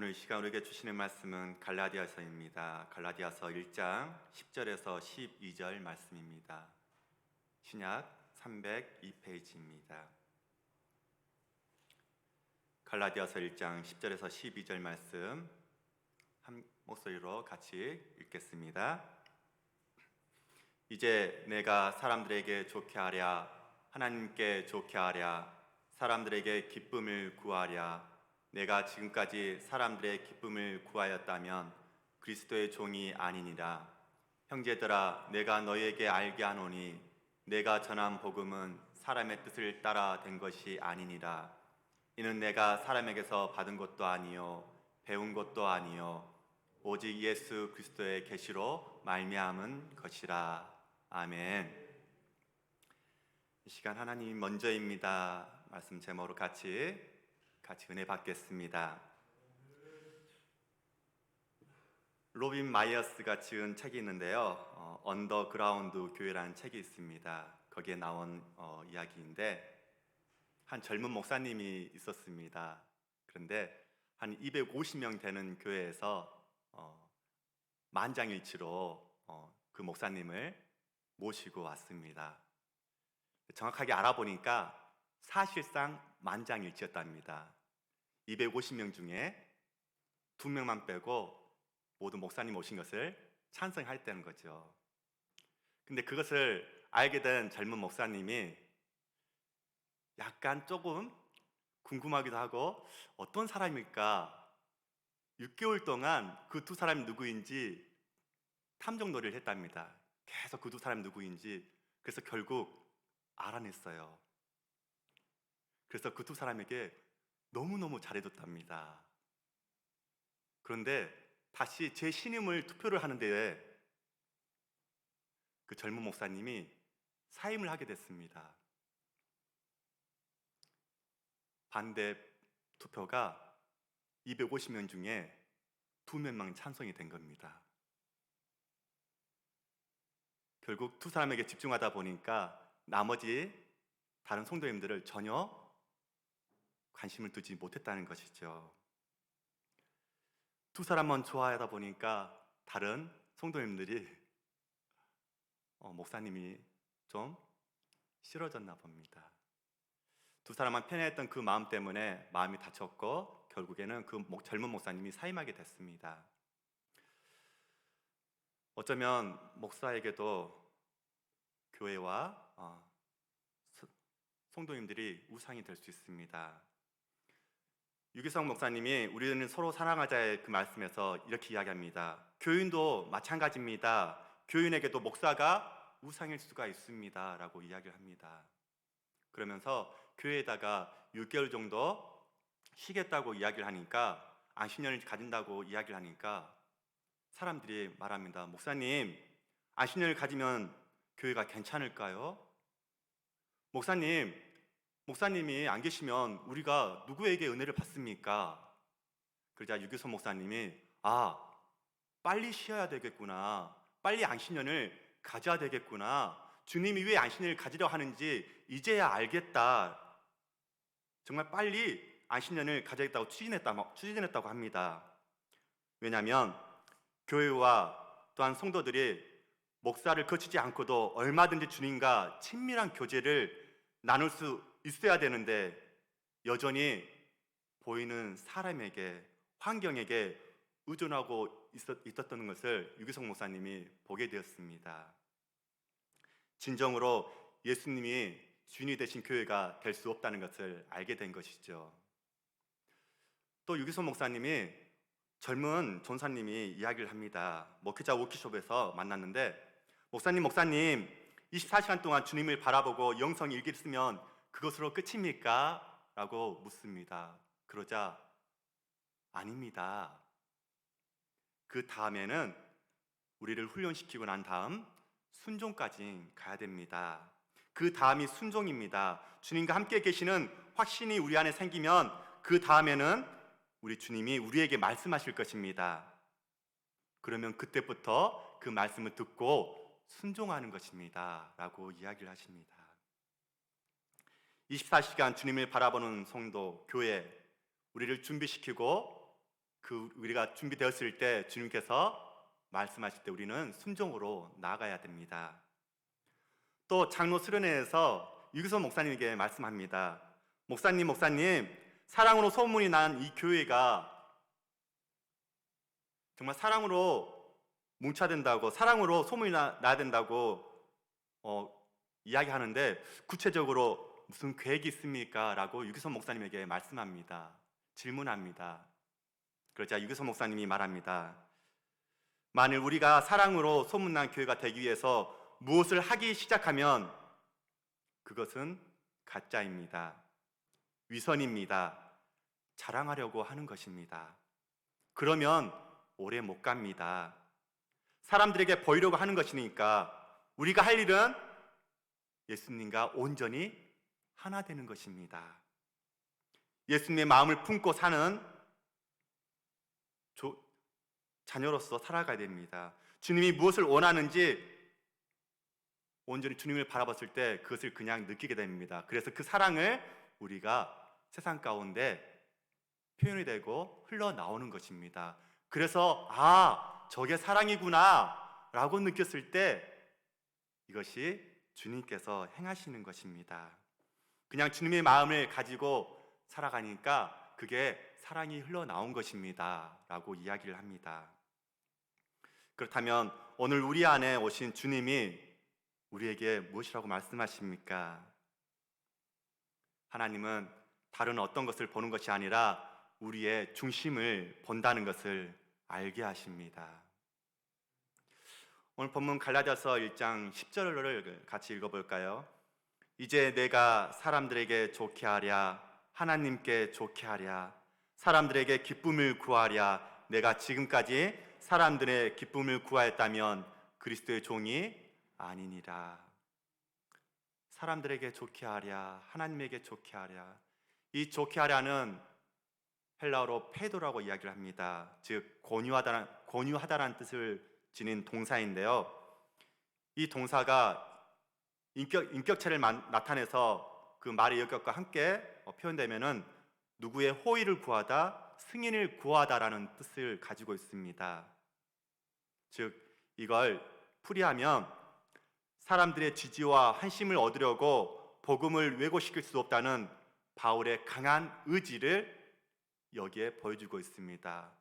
오늘 이 시간 우리에게 주시는 말씀은 갈라디아서입니다. 갈라디아서 1장 10절에서 12절 말씀입니다. 신약 302페이지입니다. 갈라디아서 1장 10절에서 12절 말씀 한 목소리로 같이 읽겠습니다. 이제 내가 사람들에게 좋게 하랴, 하나님께 좋게 하랴, 사람들에게 기쁨을 구하랴. 내가 지금까지 사람들의 기쁨을 구하였다면 그리스도의 종이 아니니라. 형제들아, 내가 너희에게 알게 하노니 내가 전한 복음은 사람의 뜻을 따라 된 것이 아니니라. 이는 내가 사람에게서 받은 것도 아니요 배운 것도 아니요 오직 예수 그리스도의 계시로 말미암은 것이라. 아멘. 이 시간 하나님이 먼저입니다 말씀 제목으로 같이 은혜 받겠습니다. 로빈 마이어스가 지은 책이 있는데요, 언더그라운드 교회라는 책이 있습니다. 거기에 나온 이야기인데, 한 젊은 목사님이 있었습니다. 그런데 한 250명 되는 교회에서 만장일치로 그 목사님을 모시고 왔습니다. 정확하게 알아보니까 사실상 만장일치였답니다. 250명 중에 2명만 빼고 모두 목사님 오신 것을 찬성했다는 거죠. 근데 그것을 알게 된 젊은 목사님이 약간 조금 궁금하기도 하고, 어떤 사람일까 6개월 동안 그 두 사람이 누구인지 탐정놀이를 했답니다. 계속 그 두 사람이 누구인지. 그래서 결국 알아냈어요. 그래서 그 두 사람에게 너무너무 잘해줬답니다. 그런데 다시 재신임을 투표를 하는데 그 젊은 목사님이 사임을 하게 됐습니다. 반대 투표가 250명 중에 2명만 찬성이 된 겁니다. 결국 두 사람에게 집중하다 보니까 나머지 다른 성도님들을 전혀 관심을 두지 못했다는 것이죠. 두 사람만 좋아하다 보니까 다른 성도님들이 목사님이 좀 싫어졌나 봅니다. 두 사람만 편애했던 그 마음 때문에 마음이 다쳤고, 결국에는 그 젊은 목사님이 사임하게 됐습니다. 어쩌면 목사에게도 교회와 성도님들이 우상이 될 수 있습니다. 유기성 목사님이 우리는 서로 사랑하자의 그 말씀에서 이렇게 이야기합니다. 교인도 마찬가지입니다. 교인에게도 목사가 우상일 수가 있습니다 라고 이야기를 합니다. 그러면서 교회에다가 6개월 정도 쉬겠다고 이야기를 하니까, 안식년을 가진다고 이야기를 하니까 사람들이 말합니다. 목사님, 안식년을 가지면 교회가 괜찮을까요? 목사님이 안 계시면 우리가 누구에게 은혜를 받습니까? 그러자 유교선 목사님이 빨리 쉬어야 되겠구나, 빨리 안식년을 가져야 되겠구나, 주님이 왜 안식년을 가지려 하는지 이제야 알겠다, 정말 빨리 안식년을 가져야겠다고 추진했다고 합니다. 왜냐하면 교회와 또한 성도들이 목사를 거치지 않고도 얼마든지 주님과 친밀한 교제를 나눌 수 있어야 되는데, 여전히 보이는 사람에게, 환경에게 의존하고 있었던 것을 유기성 목사님이 보게 되었습니다. 진정으로 예수님이 주인이 되신 교회가 될 수 없다는 것을 알게 된 것이죠. 또 유기성 목사님이 젊은 전사님이 이야기를 합니다. 목회자 워크숍에서 만났는데, 목사님 24시간 동안 주님을 바라보고 영성 일기를 쓰면 그것으로 끝입니까? 라고 묻습니다. 그러자 아닙니다. 그 다음에는 우리를 훈련시키고 난 다음 순종까지 가야 됩니다. 그 다음이 순종입니다. 주님과 함께 계시는 확신이 우리 안에 생기면 그 다음에는 우리 주님이 우리에게 말씀하실 것입니다. 그러면 그때부터 그 말씀을 듣고 순종하는 것입니다 라고 이야기를 하십니다. 24시간 주님을 바라보는 성도, 교회, 우리를 준비시키고 우리가 준비되었을 때 주님께서 말씀하실 때 우리는 순종으로 나아가야 됩니다. 또 장로 수련회에서 유기선 목사님에게 말씀합니다. 목사님, 사랑으로 소문이 난 이 교회가 정말 사랑으로 뭉쳐야 된다고, 사랑으로 소문이 나야 된다고 이야기하는데 구체적으로 무슨 계획이 있습니까? 라고 유기선 목사님에게 말씀합니다. 질문합니다. 그러자 유기선 목사님이 말합니다. 만일 우리가 사랑으로 소문난 교회가 되기 위해서 무엇을 하기 시작하면 그것은 가짜입니다. 위선입니다. 자랑하려고 하는 것입니다. 그러면 오래 못 갑니다. 사람들에게 보이려고 하는 것이니까 우리가 할 일은 예수님과 온전히 하나 되는 것입니다. 예수님의 마음을 품고 사는 자녀로서 살아가야 됩니다. 주님이 무엇을 원하는지 온전히 주님을 바라봤을 때 그것을 그냥 느끼게 됩니다. 그래서 그 사랑을 우리가 세상 가운데 표현이 되고 흘러나오는 것입니다. 그래서 저게 사랑이구나 라고 느꼈을 때 이것이 주님께서 행하시는 것입니다. 그냥 주님의 마음을 가지고 살아가니까 그게 사랑이 흘러나온 것입니다 라고 이야기를 합니다. 그렇다면 오늘 우리 안에 오신 주님이 우리에게 무엇이라고 말씀하십니까? 하나님은 다른 어떤 것을 보는 것이 아니라 우리의 중심을 본다는 것을 알게 하십니다. 오늘 본문 갈라디아서 1장 10절을 같이 읽어볼까요? 이제 내가 사람들에게 좋게 하랴, 하나님께 좋게 하랴, 사람들에게 기쁨을 구하랴. 내가 지금까지 사람들의 기쁨을 구하였다면 그리스도의 종이 아니니라. 사람들에게 좋게 하랴, 하나님에게 좋게 하랴. 이 좋게 하랴는 헬라어로 페도라고 이야기를 합니다. 즉 권유하다라는 뜻을 지닌 동사인데요. 이 동사가 인격체를 나타내서 그 말의 역격과 함께 표현되면은 누구의 호의를 구하다, 승인을 구하다라는 뜻을 가지고 있습니다. 즉 이걸 풀이하면 사람들의 지지와 환심을 얻으려고 복음을 왜곡시킬 수 없다는 바울의 강한 의지를 여기에 보여주고 있습니다.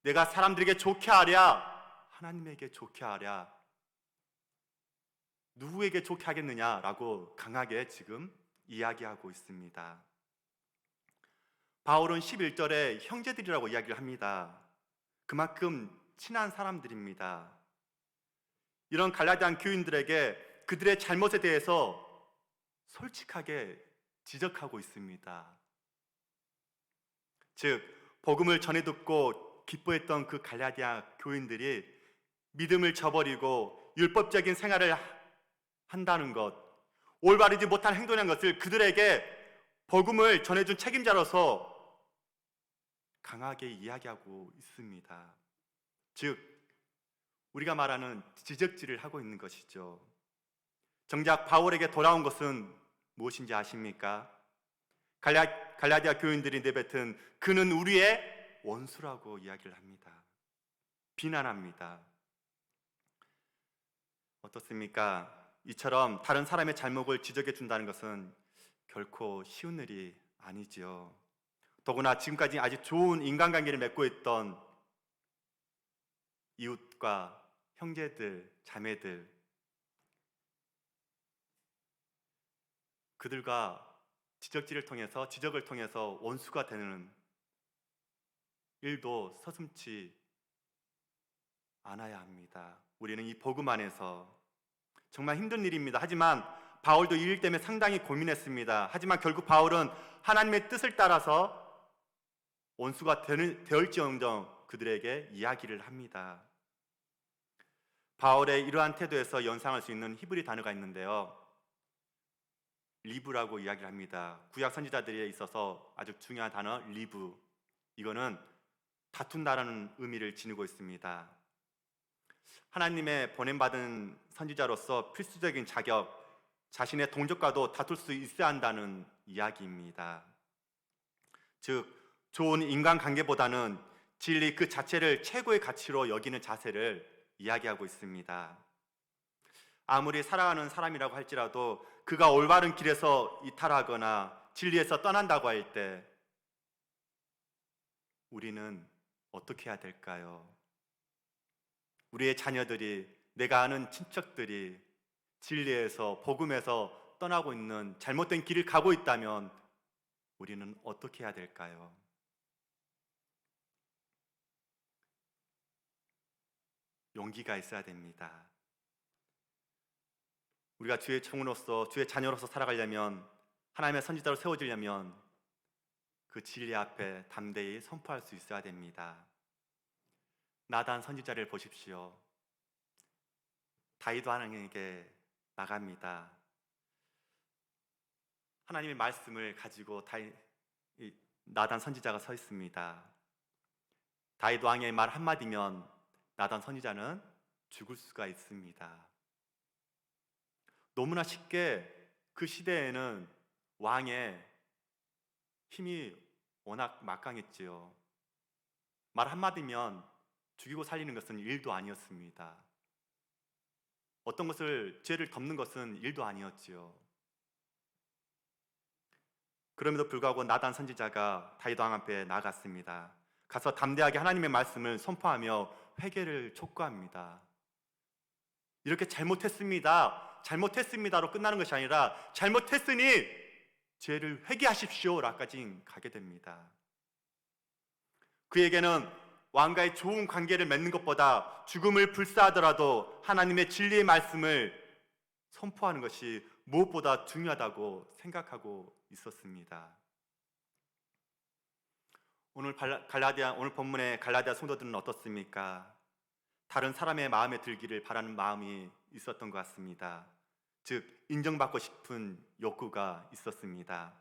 내가 사람들에게 좋게 하랴, 하나님에게 좋게 하랴. 누구에게 좋게 하겠느냐라고 강하게 지금 이야기하고 있습니다. 바울은 11절에 형제들이라고 이야기를 합니다. 그만큼 친한 사람들입니다. 이런 갈라디아 교인들에게 그들의 잘못에 대해서 솔직하게 지적하고 있습니다. 즉 복음을 전해 듣고 기뻐했던 그 갈라디아 교인들이 믿음을 저버리고 율법적인 생활을 한다는 것, 올바르지 못한 행동한 것을 그들에게 복음을 전해준 책임자로서 강하게 이야기하고 있습니다. 즉 우리가 말하는 지적질을 하고 있는 것이죠. 정작 바울에게 돌아온 것은 무엇인지 아십니까? 갈라디아 교인들이 내뱉은 그는 우리의 원수라고 이야기를 합니다. 비난합니다. 어떻습니까? 이처럼 다른 사람의 잘못을 지적해 준다는 것은 결코 쉬운 일이 아니지요. 더구나 지금까지 아주 좋은 인간관계를 맺고 있던 이웃과 형제들, 자매들, 그들과 지적을 통해서 원수가 되는 일도 서슴지 않아야 합니다. 우리는 이 복음 안에서 정말 힘든 일입니다. 하지만 바울도 이 일 때문에 상당히 고민했습니다. 하지만 결국 바울은 하나님의 뜻을 따라서 원수가 되을지언정 그들에게 이야기를 합니다. 바울의 이러한 태도에서 연상할 수 있는 히브리 단어가 있는데요. 리브라고 이야기를 합니다. 구약 선지자들에 있어서 아주 중요한 단어 리브. 이거는 다툰다라는 의미를 지니고 있습니다. 하나님의 보냄받은 선지자로서 필수적인 자격, 자신의 동족과도 다툴 수 있어야 한다는 이야기입니다. 즉 좋은 인간관계보다는 진리 그 자체를 최고의 가치로 여기는 자세를 이야기하고 있습니다. 아무리 살아가는 사람이라고 할지라도 그가 올바른 길에서 이탈하거나 진리에서 떠난다고 할 때 우리는 어떻게 해야 될까요? 우리의 자녀들이, 내가 아는 친척들이 진리에서, 복음에서 떠나고 있는 잘못된 길을 가고 있다면 우리는 어떻게 해야 될까요? 용기가 있어야 됩니다. 우리가 주의 종으로서, 주의 자녀로서 살아가려면, 하나님의 선지자로 세워지려면 그 진리 앞에 담대히 선포할 수 있어야 됩니다. 나단 선지자를 보십시오. 다윗 왕에게 나갑니다. 하나님의 말씀을 가지고 나단 선지자가 서 있습니다. 다윗 왕의 말 한마디면 나단 선지자는 죽을 수가 있습니다. 너무나 쉽게 그 시대에는 왕의 힘이 워낙 막강했지요. 말 한마디면 죽이고 살리는 것은 일도 아니었습니다. 어떤 것을, 죄를 덮는 것은 일도 아니었지요. 그럼에도 불구하고 나단 선지자가 다윗 왕 앞에 나갔습니다. 가서 담대하게 하나님의 말씀을 선포하며 회개를 촉구합니다. 이렇게 잘못했습니다로 끝나는 것이 아니라 잘못했으니 죄를 회개하십시오라까지 가게 됩니다. 그에게는 왕과의 좋은 관계를 맺는 것보다 죽음을 불사하더라도 하나님의 진리의 말씀을 선포하는 것이 무엇보다 중요하다고 생각하고 있었습니다. 오늘 본문의 갈라디아 성도들은 어떻습니까? 다른 사람의 마음에 들기를 바라는 마음이 있었던 것 같습니다. 즉, 인정받고 싶은 욕구가 있었습니다.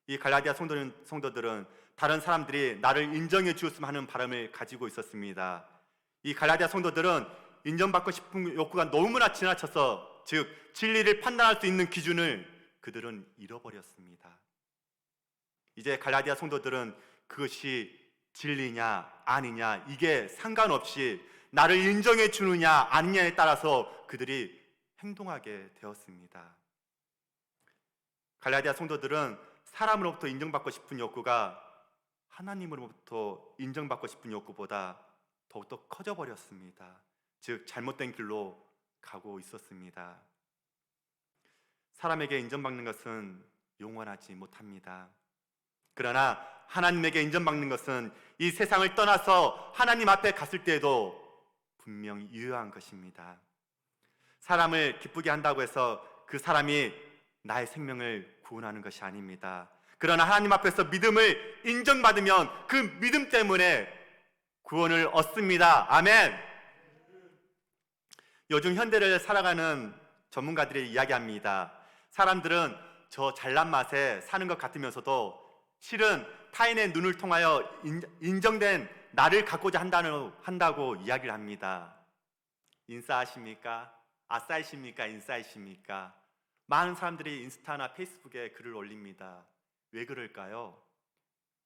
이 갈라디아 성도들은 다른 사람들이 나를 인정해 주었으면 하는 바람을 가지고 있었습니다. 이 갈라디아 성도들은 인정받고 싶은 욕구가 너무나 지나쳐서, 즉 진리를 판단할 수 있는 기준을 그들은 잃어버렸습니다. 이제 갈라디아 성도들은 그것이 진리냐 아니냐 이게 상관없이 나를 인정해 주느냐 아니냐에 따라서 그들이 행동하게 되었습니다. 갈라디아 성도들은 사람으로부터 인정받고 싶은 욕구가 하나님으로부터 인정받고 싶은 욕구보다 더욱더 커져버렸습니다. 즉 잘못된 길로 가고 있었습니다. 사람에게 인정받는 것은 영원하지 못합니다. 그러나 하나님에게 인정받는 것은 이 세상을 떠나서 하나님 앞에 갔을 때에도 분명히 유효한 것입니다. 사람을 기쁘게 한다고 해서 그 사람이 나의 생명을 구원하는 것이 아닙니다. 그러나 하나님 앞에서 믿음을 인정받으면 그 믿음 때문에 구원을 얻습니다. 아멘. 요즘 현대를 살아가는 전문가들이 이야기합니다. 사람들은 저 잘난 맛에 사는 것 같으면서도 실은 타인의 눈을 통하여 인정된 나를 갖고자 한다고 이야기를 합니다. 인싸하십니까? 아싸이십니까? 인싸이십니까? 많은 사람들이 인스타나 페이스북에 글을 올립니다. 왜 그럴까요?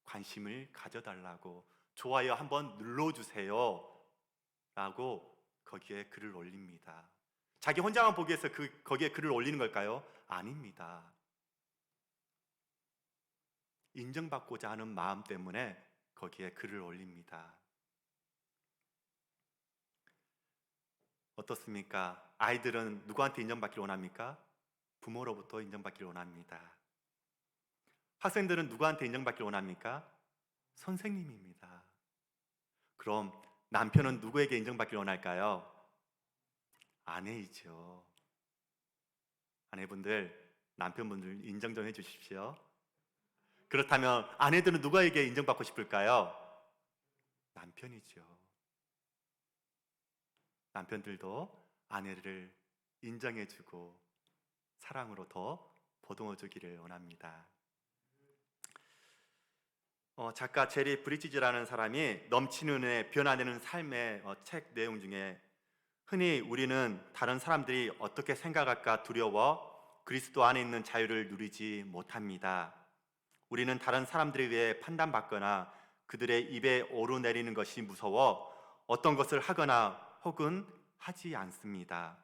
관심을 가져달라고, 좋아요 한번 눌러주세요 라고 거기에 글을 올립니다. 자기 혼자만 보기 위해서 거기에 글을 올리는 걸까요? 아닙니다. 인정받고자 하는 마음 때문에 거기에 글을 올립니다. 어떻습니까? 아이들은 누구한테 인정받기를 원합니까? 부모로부터 인정받기를 원합니다. 학생들은 누구한테 인정받기를 원합니까? 선생님입니다. 그럼 남편은 누구에게 인정받기를 원할까요? 아내이죠. 아내분들, 남편분들 인정 좀 해주십시오. 그렇다면 아내들은 누구에게 인정받고 싶을까요? 남편이죠. 남편들도 아내를 인정해주고 사랑으로 더 보듬어주기를 원합니다. 작가 제리 브리지즈라는 사람이 넘치는 은혜 변화되는 삶의 책 내용 중에 흔히 우리는 다른 사람들이 어떻게 생각할까 두려워 그리스도 안에 있는 자유를 누리지 못합니다. 우리는 다른 사람들에 의해 판단받거나 그들의 입에 오르내리는 것이 무서워 어떤 것을 하거나 혹은 하지 않습니다.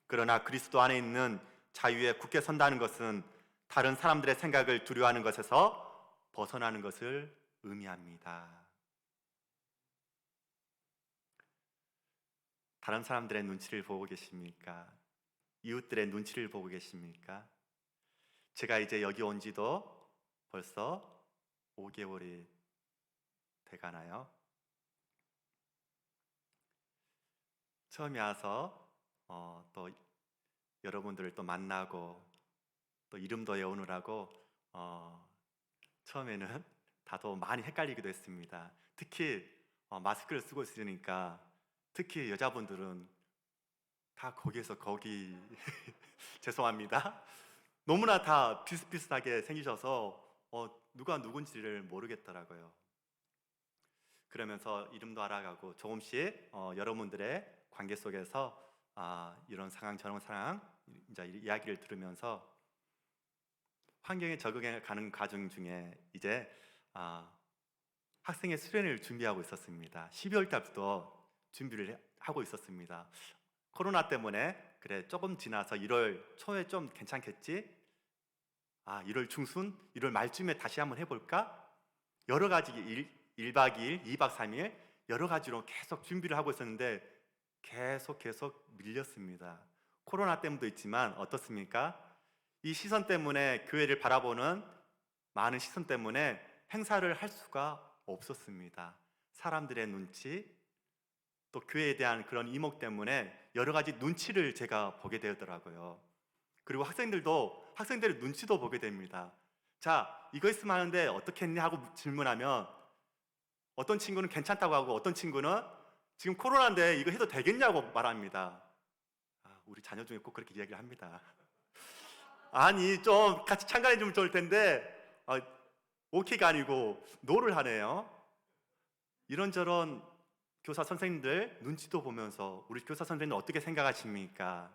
그러나 그리스도 안에 있는 자유에 굳게 선다는 것은 다른 사람들의 생각을 두려워하는 것에서 벗어나는 것을 의미합니다. 다른 사람들의 눈치를 보고 계십니까? 이웃들의 눈치를 보고 계십니까? 제가 이제 여기 온 지도 벌써 5개월이 돼가나요? 처음에 와서 또 여러분들을 또 만나고 또 이름도 외우느라고 처음에는 다소 많이 헷갈리기도 했습니다. 특히 마스크를 쓰고 있으니까 특히 여자분들은 다 거기에서 거기 죄송합니다. 너무나 다 비슷비슷하게 생기셔서 누가 누군지를 모르겠더라고요. 그러면서 이름도 알아가고 조금씩 여러분들의 관계 속에서 이런 상황 저런 상황 이제 이야기를 들으면서 환경에 적응해 가는 과정 중에 이제 학생의 수련회를 준비하고 있었습니다. 12월 달부터 준비를 하고 있었습니다. 코로나 때문에 그래 조금 지나서 1월 초에 좀 괜찮겠지? 1월 중순, 1월 말쯤에 다시 한번 해볼까? 여러 가지 1박 2일, 2박 3일 여러 가지로 계속 준비를 하고 있었는데 계속 밀렸습니다. 코로나 때문도 있지만 어떻습니까? 이 시선 때문에 교회를 바라보는 많은 시선 때문에 행사를 할 수가 없었습니다. 사람들의 눈치, 또 교회에 대한 그런 이목 때문에 여러 가지 눈치를 제가 보게 되더라고요. 그리고 학생들의 눈치도 보게 됩니다. 자, 이거 있으면 하는데 어떻게 했니? 하고 질문하면 어떤 친구는 괜찮다고 하고 어떤 친구는 지금 코로나인데 이거 해도 되겠냐고 말합니다. 우리 자녀 중에 꼭 그렇게 이야기를 합니다. 아니 좀 같이 참관해 주면 좋을 텐데 오케이가 아니고 노를 하네요. 이런저런 교사 선생님들 눈치도 보면서 우리 교사 선생님 어떻게 생각하십니까?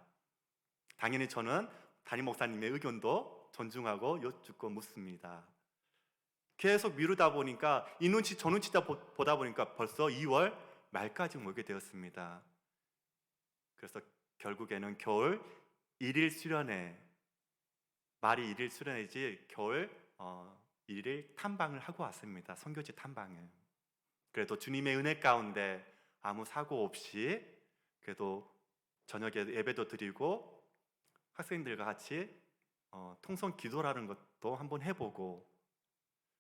당연히 저는 담임 목사님의 의견도 존중하고 여쭙고 묻습니다. 계속 미루다 보니까 이 눈치 저 눈치 보다 보니까 벌써 2월 말까지 오게 되었습니다. 그래서 결국에는 겨울 1일 수련회, 말이 1일 수련회지 겨울 1일 탐방을 하고 왔습니다. 선교지 탐방을. 그래도 주님의 은혜 가운데 아무 사고 없이 그래도 저녁에 예배도 드리고 학생들과 같이 통성 기도라는 것도 한번 해보고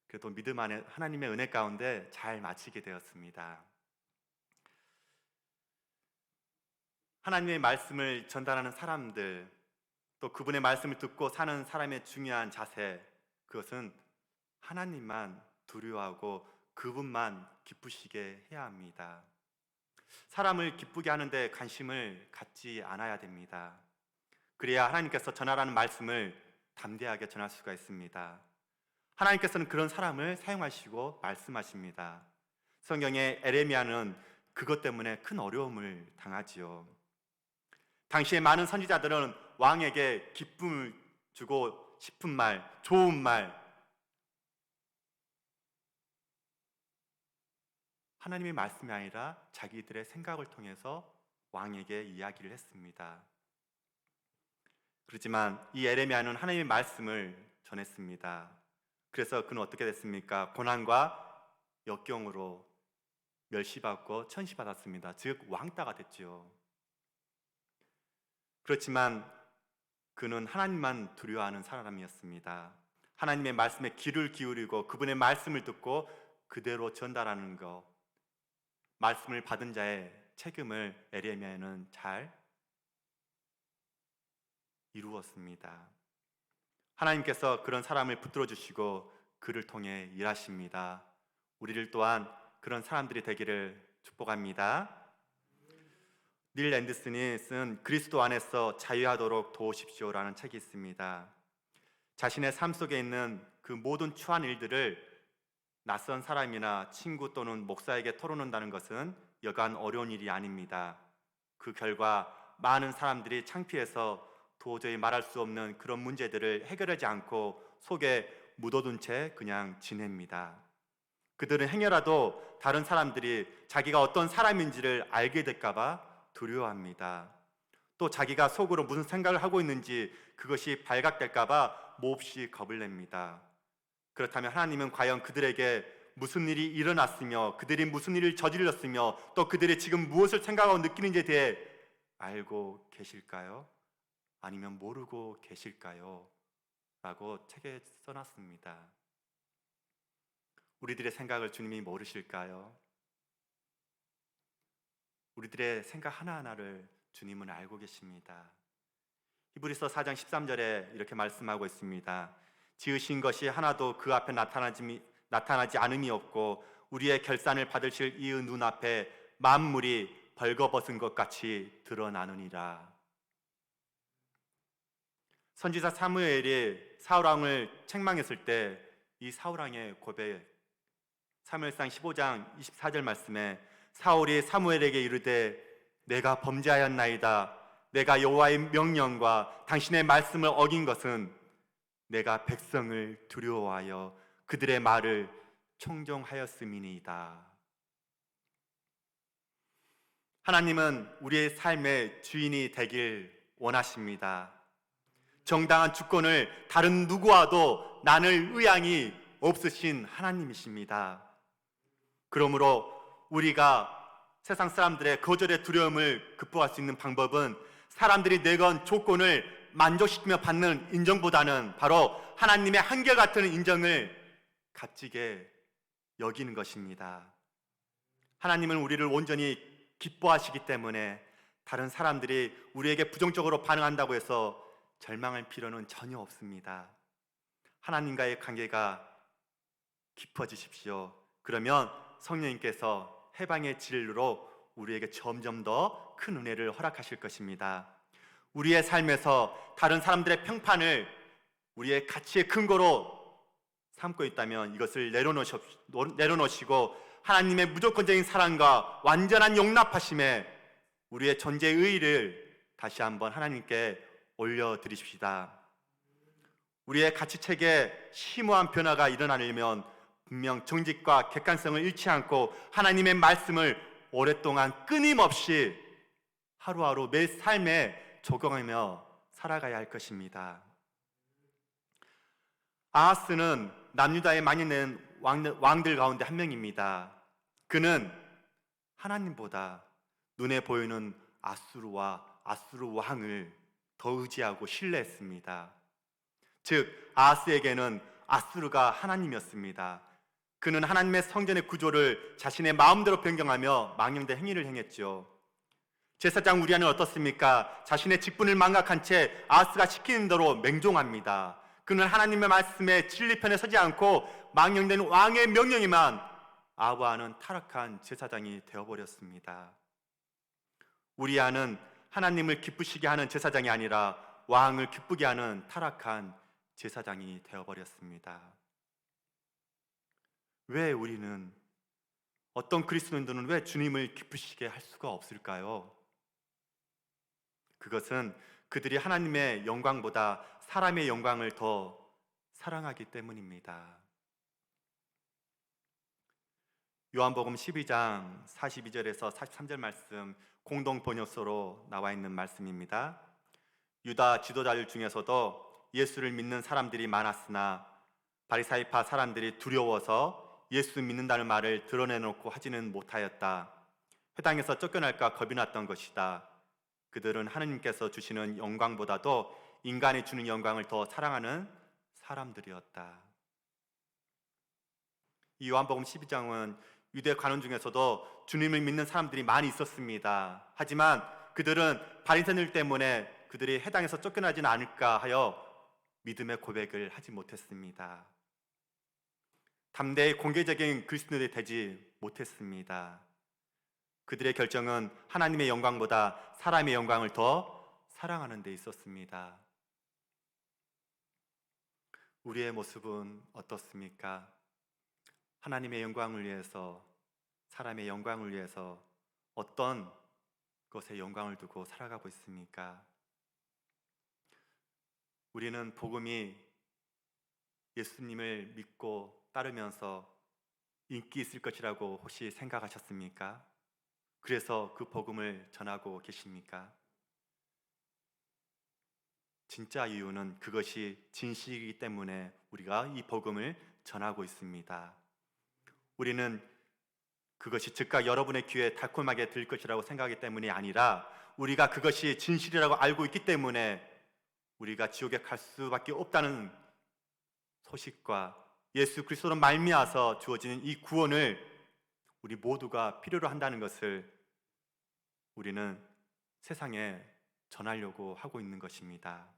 그래도 믿음 안에 하나님의 은혜 가운데 잘 마치게 되었습니다. 하나님의 말씀을 전달하는 사람들, 또 그분의 말씀을 듣고 사는 사람의 중요한 자세, 그것은 하나님만 두려워하고 그분만 기쁘시게 해야 합니다. 사람을 기쁘게 하는데 관심을 갖지 않아야 됩니다. 그래야 하나님께서 전하라는 말씀을 담대하게 전할 수가 있습니다. 하나님께서는 그런 사람을 사용하시고 말씀하십니다. 성경의 에레미야는 그것 때문에 큰 어려움을 당하지요. 당시에 많은 선지자들은 왕에게 기쁨을 주고 싶은 말, 좋은 말, 하나님의 말씀이 아니라 자기들의 생각을 통해서 왕에게 이야기를 했습니다. 그렇지만 이 에레미야는 하나님의 말씀을 전했습니다. 그래서 그는 어떻게 됐습니까? 고난과 역경으로 멸시받고 천시받았습니다. 즉 왕따가 됐지요. 그렇지만 그는 하나님만 두려워하는 사람이었습니다. 하나님의 말씀에 귀를 기울이고 그분의 말씀을 듣고 그대로 전달하는 것, 말씀을 받은 자의 책임을 에레미야는 잘 이루었습니다. 하나님께서 그런 사람을 붙들어 주시고 그를 통해 일하십니다. 우리를 또한 그런 사람들이 되기를 축복합니다. 닐 앤더슨이 쓴 그리스도 안에서 자유하도록 도우십시오라는 책이 있습니다. 자신의 삶 속에 있는 그 모든 추한 일들을 낯선 사람이나 친구 또는 목사에게 털어놓는다는 것은 여간 어려운 일이 아닙니다. 그 결과 많은 사람들이 창피해서 도저히 말할 수 없는 그런 문제들을 해결하지 않고 속에 묻어둔 채 그냥 지냅니다. 그들은 행여라도 다른 사람들이 자기가 어떤 사람인지를 알게 될까 봐 두려워합니다. 또 자기가 속으로 무슨 생각을 하고 있는지 그것이 발각될까 봐 몹시 겁을 냅니다. 그렇다면 하나님은 과연 그들에게 무슨 일이 일어났으며 그들이 무슨 일을 저질렀으며 또 그들이 지금 무엇을 생각하고 느끼는지에 대해 알고 계실까요? 아니면 모르고 계실까요? 라고 책에 써놨습니다. 우리들의 생각을 주님이 모르실까요? 우리들의 생각 하나하나를 주님은 알고 계십니다. 히브리서 4장 13절에 이렇게 말씀하고 있습니다. 지으신 것이 하나도 그 앞에 나타나지 않음이 없고 우리의 결산을 받으실 이의 눈앞에 만물이 벌거벗은 것 같이 드러나느니라. 선지자 사무엘이 사울 왕을 책망했을 때 이 사울 왕의 고백, 사무엘상 15장 24절 말씀에 사울이 사무엘에게 이르되 내가 범죄하였나이다. 내가 여호와의 명령과 당신의 말씀을 어긴 것은 내가 백성을 두려워하여 그들의 말을 청종하였음이니이다. 하나님은 우리의 삶의 주인이 되길 원하십니다. 정당한 주권을 다른 누구와도 나눌 의향이 없으신 하나님이십니다. 그러므로 우리가 세상 사람들의 거절의 두려움을 극복할 수 있는 방법은 사람들이 내건 조건을 만족시키며 받는 인정보다는 바로 하나님의 한결같은 인정을 값지게 여기는 것입니다. 하나님은 우리를 온전히 기뻐하시기 때문에 다른 사람들이 우리에게 부정적으로 반응한다고 해서 절망할 필요는 전혀 없습니다. 하나님과의 관계가 깊어지십시오. 그러면 성령님께서 해방의 진리로 우리에게 점점 더 큰 은혜를 허락하실 것입니다. 우리의 삶에서 다른 사람들의 평판을 우리의 가치의 근거로 삼고 있다면 이것을 내려놓으시고 하나님의 무조건적인 사랑과 완전한 용납하심에 우리의 존재의 의의를 다시 한번 하나님께 올려드리십시다. 우리의 가치책에 심오한 변화가 일어나려면 분명 정직과 객관성을 잃지 않고 하나님의 말씀을 오랫동안 끊임없이 하루하루 매 삶에 적용하며 살아가야 할 것입니다. 아하스는 남유다에 만연된 왕들 가운데 한 명입니다. 그는 하나님보다 눈에 보이는 아수르 왕을 더 의지하고 신뢰했습니다. 즉 아하스에게는 아수르가 하나님이었습니다. 그는 하나님의 성전의 구조를 자신의 마음대로 변경하며 망령된 행위를 행했죠. 제사장 우리아는 어떻습니까? 자신의 직분을 망각한 채 아하스가 시키는 대로 맹종합니다. 그는 하나님의 말씀에 진리편에 서지 않고 망령된 왕의 명령에만 아부하는 타락한 제사장이 되어버렸습니다. 우리아는 하나님을 기쁘시게 하는 제사장이 아니라 왕을 기쁘게 하는 타락한 제사장이 되어버렸습니다. 왜 우리는, 어떤 그리스도인들은 왜 주님을 기쁘시게 할 수가 없을까요? 그것은 그들이 하나님의 영광보다 사람의 영광을 더 사랑하기 때문입니다. 요한복음 12장 42절에서 43절 말씀 공동 번역서로 나와 있는 말씀입니다. 유다 지도자들 중에서도 예수를 믿는 사람들이 많았으나 바리사이파 사람들이 두려워서 예수 믿는다는 말을 드러내놓고 하지는 못하였다. 회당에서 쫓겨날까 겁이 났던 것이다. 그들은 하느님께서 주시는 영광보다도 인간이 주는 영광을 더 사랑하는 사람들이었다. 이 요한복음 12장은 유대 관원 중에서도 주님을 믿는 사람들이 많이 있었습니다. 하지만 그들은 바리새인들 때문에 그들이 회당에서 쫓겨나지는 않을까 하여 믿음의 고백을 하지 못했습니다. 담대히 공개적인 그리스도인이 되지 못했습니다. 그들의 결정은 하나님의 영광보다 사람의 영광을 더 사랑하는 데 있었습니다. 우리의 모습은 어떻습니까? 하나님의 영광을 위해서, 사람의 영광을 위해서 어떤 것에 영광을 두고 살아가고 있습니까? 우리는 복음이 예수님을 믿고 따르면서 인기 있을 것이라고 혹시 생각하셨습니까? 그래서 그 복음을 전하고 계십니까? 진짜 이유는 그것이 진실이기 때문에 우리가 이 복음을 전하고 있습니다. 우리는 그것이 즉각 여러분의 귀에 달콤하게 들릴 것이라고 생각하기 때문이 아니라 우리가 그것이 진실이라고 알고 있기 때문에 우리가 지옥에 갈 수밖에 없다는 소식과 예수 그리스도로 말미암아서 주어지는 이 구원을 우리 모두가 필요로 한다는 것을 우리는 세상에 전하려고 하고 있는 것입니다.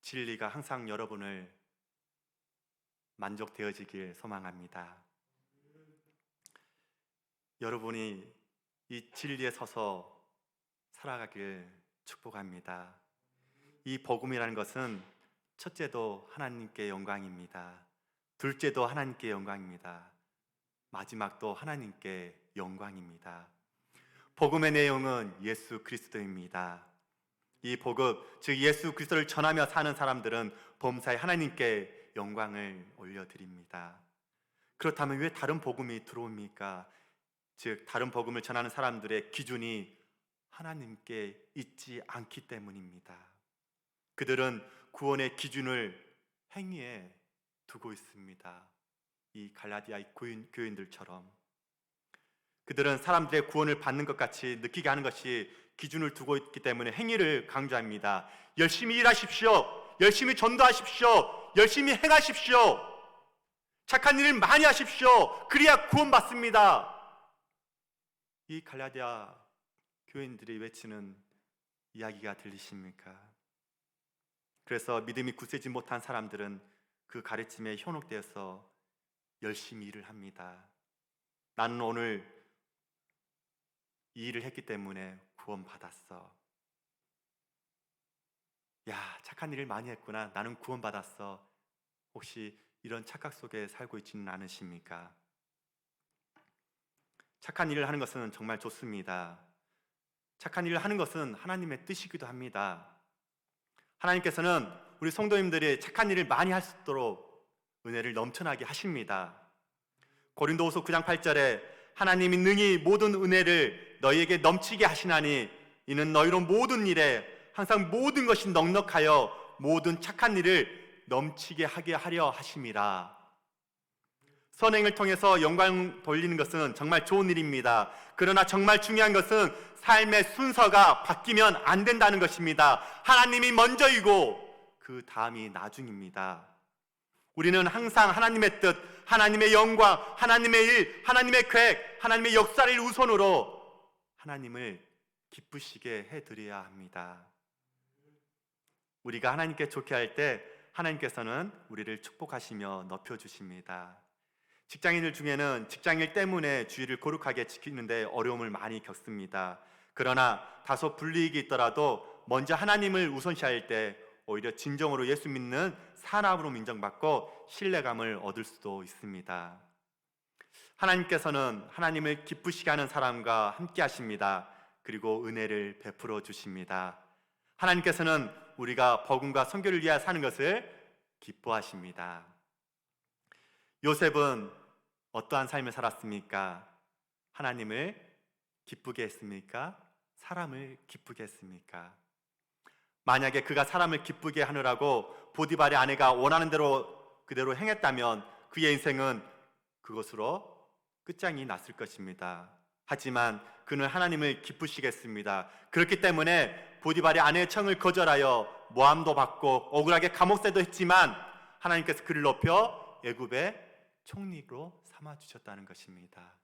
진리가 항상 여러분을 만족되어지길 소망합니다. 여러분이 이 진리에 서서 살아가길 축복합니다. 이 복음이라는 것은 첫째도 하나님께 영광입니다. 둘째도 하나님께 영광입니다. 마지막도 하나님께 영광입니다. 복음의 내용은 예수 그리스도입니다. 이 복음, 즉 예수 그리스도를 전하며 사는 사람들은 범사에 하나님께 영광을 올려드립니다. 그렇다면 왜 다른 복음이 들어옵니까? 즉 다른 복음을 전하는 사람들의 기준이 하나님께 있지 않기 때문입니다. 그들은 구원의 기준을 행위에 두고 있습니다. 이 갈라디아 교인들처럼 그들은 사람들의 구원을 받는 것 같이 느끼게 하는 것이 기준을 두고 있기 때문에 행위를 강조합니다. 열심히 일하십시오. 열심히 전도하십시오. 열심히 행하십시오. 착한 일을 많이 하십시오. 그래야 구원받습니다. 이 갈라디아 교인들이 외치는 이야기가 들리십니까? 그래서 믿음이 굳세지 못한 사람들은 그 가르침에 현혹되어서 열심히 일을 합니다. 나는 오늘 이 일을 했기 때문에 구원받았어. 야, 착한 일을 많이 했구나. 나는 구원받았어. 혹시 이런 착각 속에 살고 있지는 않으십니까? 착한 일을 하는 것은 정말 좋습니다. 착한 일을 하는 것은 하나님의 뜻이기도 합니다. 하나님께서는 우리 성도님들이 착한 일을 많이 할 수 있도록 은혜를 넘쳐나게 하십니다. 고린도후서 9장 8절에 하나님이 능히 모든 은혜를 너희에게 넘치게 하시나니 이는 너희로 모든 일에 항상 모든 것이 넉넉하여 모든 착한 일을 넘치게 하게 하려 하심이라. 선행을 통해서 영광 돌리는 것은 정말 좋은 일입니다. 그러나 정말 중요한 것은 삶의 순서가 바뀌면 안 된다는 것입니다. 하나님이 먼저이고 그 다음이 나중입니다. 우리는 항상 하나님의 뜻, 하나님의 영광, 하나님의 일, 하나님의 계획, 하나님의 역사를 우선으로 하나님을 기쁘시게 해드려야 합니다. 우리가 하나님께 좋게 할 때 하나님께서는 우리를 축복하시며 높여주십니다. 직장인들 중에는 직장일 때문에 주의를 거룩하게 지키는데 어려움을 많이 겪습니다. 그러나 다소 불이익이 있더라도 먼저 하나님을 우선시할 때 오히려 진정으로 예수 믿는 사람으로 인정받고 신뢰감을 얻을 수도 있습니다. 하나님께서는 하나님을 기쁘시게 하는 사람과 함께 하십니다. 그리고 은혜를 베풀어 주십니다. 하나님께서는 우리가 복음과 선교를 위하여 사는 것을 기뻐하십니다. 요셉은 어떠한 삶을 살았습니까? 하나님을 기쁘게 했습니까? 사람을 기쁘게 했습니까? 만약에 그가 사람을 기쁘게 하느라고 보디발의 아내가 원하는 대로 그대로 행했다면 그의 인생은 그것으로 끝장이 났을 것입니다. 하지만 그는 하나님을 기쁘시게 했습니다. 그렇기 때문에 보디발의 아내의 청을 거절하여 모함도 받고 억울하게 감옥새도 했지만 하나님께서 그를 높여 애굽의 총리로 삼아주셨다는 것입니다.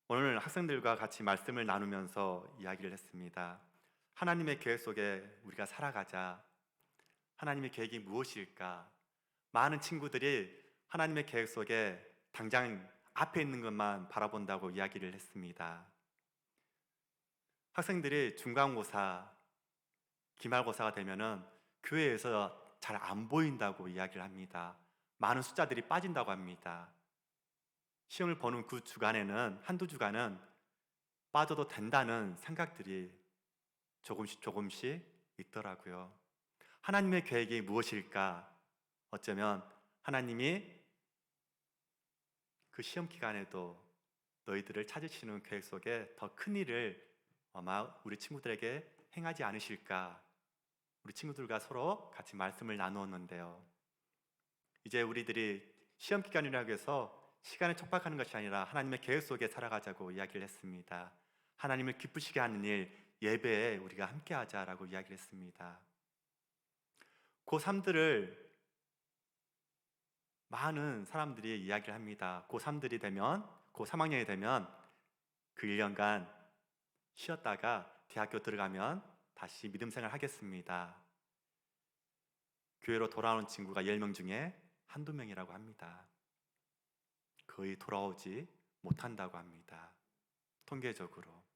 오늘 학생들과 같이 말씀을 나누면서 이야기를 했습니다. 하나님의 계획 속에 우리가 살아가자. 하나님의 계획이 무엇일까? 많은 친구들이 하나님의 계획 속에 당장 앞에 있는 것만 바라본다고 이야기를 했습니다. 학생들이 중간고사, 기말고사가 되면은 교회에서 잘 안 보인다고 이야기를 합니다. 많은 숫자들이 빠진다고 합니다. 시험을 보는 그 주간에는 한두 주간은 빠져도 된다는 생각들이 조금씩 있더라고요. 하나님의 계획이 무엇일까? 어쩌면 하나님이 그 시험 기간에도 너희들을 찾으시는 계획 속에 더 큰 일을 아마 우리 친구들에게 행하지 않으실까? 우리 친구들과 서로 같이 말씀을 나누었는데요. 이제 우리들이 시험 기간이라고 해서 시간을 촉박하는 것이 아니라 하나님의 계획 속에 살아가자고 이야기를 했습니다. 하나님을 기쁘시게 하는 일, 예배에 우리가 함께 하자라고 이야기를 했습니다. 고3들을 많은 사람들이 이야기를 합니다. 고3들이 되면, 고3학년이 되면 그 1년간 쉬었다가 대학교 들어가면 다시 믿음 생활 하겠습니다. 교회로 돌아오는 친구가 10명 중에 한두 명이라고 합니다. 거의 돌아오지 못한다고 합니다. 통계적으로.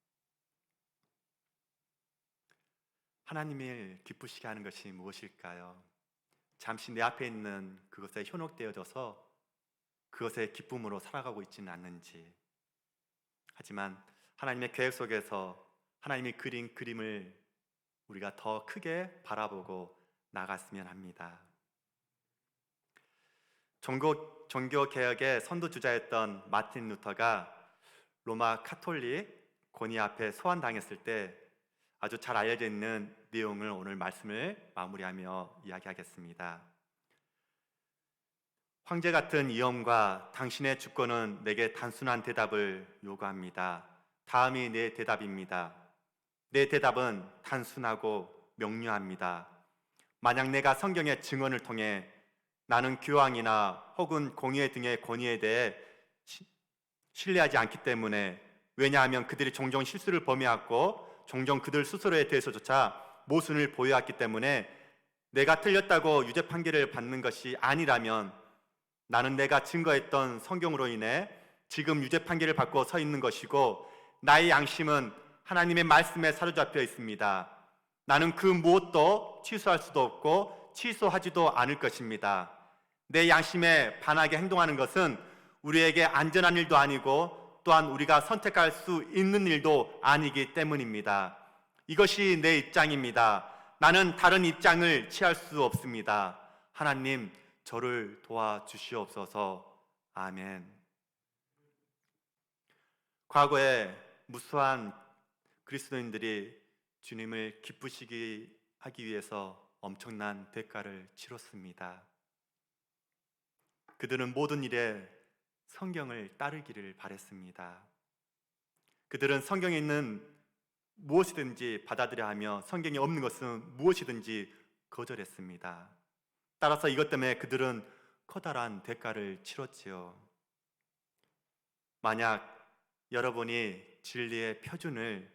하나님을 기쁘시게 하는 것이 무엇일까요? 잠시 내 앞에 있는 그것에 현혹되어져서 그것의 기쁨으로 살아가고 있지는 않는지. 하지만 하나님의 계획 속에서 하나님이 그린 그림을 우리가 더 크게 바라보고 나갔으면 합니다. 종교개혁의 선두주자였던 마틴 루터가 로마 카톨릭 권위 앞에 소환당했을 때 아주 잘 알려져 있는 내용을 오늘 말씀을 마무리하며 이야기하겠습니다. 황제 같은 이엄과 당신의 주권은 내게 단순한 대답을 요구합니다. 다음이 내 대답입니다. 내 대답은 단순하고 명료합니다. 만약 내가 성경의 증언을 통해 나는 교황이나 혹은 공의 등의 권위에 대해 신뢰하지 않기 때문에, 왜냐하면 그들이 종종 실수를 범해왔고 종종 그들 스스로에 대해서조차 모순을 보여왔기 때문에 내가 틀렸다고 유죄 판결을 받는 것이 아니라면 나는 내가 증거했던 성경으로 인해 지금 유죄 판결을 받고 서 있는 것이고 나의 양심은 하나님의 말씀에 사로잡혀 있습니다. 나는 그 무엇도 취소할 수도 없고 취소하지도 않을 것입니다. 내 양심에 반하게 행동하는 것은 우리에게 안전한 일도 아니고 또한 우리가 선택할 수 있는 일도 아니기 때문입니다. 이것이 내 입장입니다. 나는 다른 입장을 취할 수 없습니다. 하나님, 저를 도와주시옵소서. 아멘. 과거에 무수한 그리스도인들이 주님을 기쁘시게 하기 위해서 엄청난 대가를 치렀습니다. 그들은 모든 일에 성경을 따르기를 바랬습니다. 그들은 성경에 있는 무엇이든지 받아들여야 하며 성경에 없는 것은 무엇이든지 거절했습니다. 따라서 이것 때문에 그들은 커다란 대가를 치렀지요. 만약 여러분이 진리의 표준을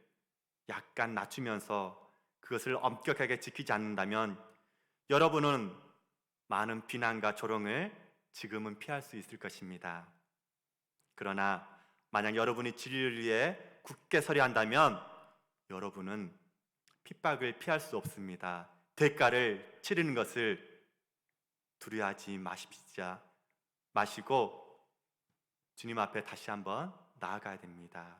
약간 낮추면서 그것을 엄격하게 지키지 않는다면 여러분은 많은 비난과 조롱을 지금은 피할 수 있을 것입니다. 그러나 만약 여러분이 진리를 위해 굳게 서려 한다면 여러분은 핍박을 피할 수 없습니다. 대가를 치르는 것을 두려워하지 마시고 주님 앞에 다시 한번 나아가야 됩니다.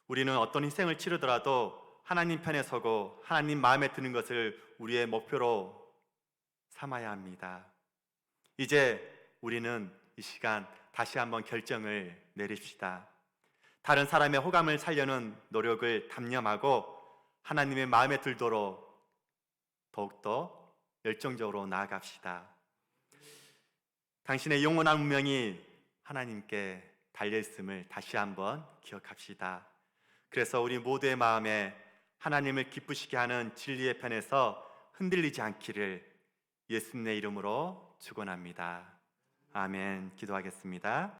우리는 어떤 희생을 치르더라도 하나님 편에 서고 하나님 마음에 드는 것을 우리의 목표로 삼아야 합니다. 이제 우리는 이 시간 다시 한번 결정을 내립시다. 다른 사람의 호감을 살려는 노력을 담념하고 하나님의 마음에 들도록 더욱더 열정적으로 나아갑시다. 당신의 영원한 운명이 하나님께 달려있음을 다시 한번 기억합시다. 그래서 우리 모두의 마음에 하나님을 기쁘시게 하는 진리의 편에서 흔들리지 않기를 예수님의 이름으로 축원합니다. 아멘. 기도하겠습니다.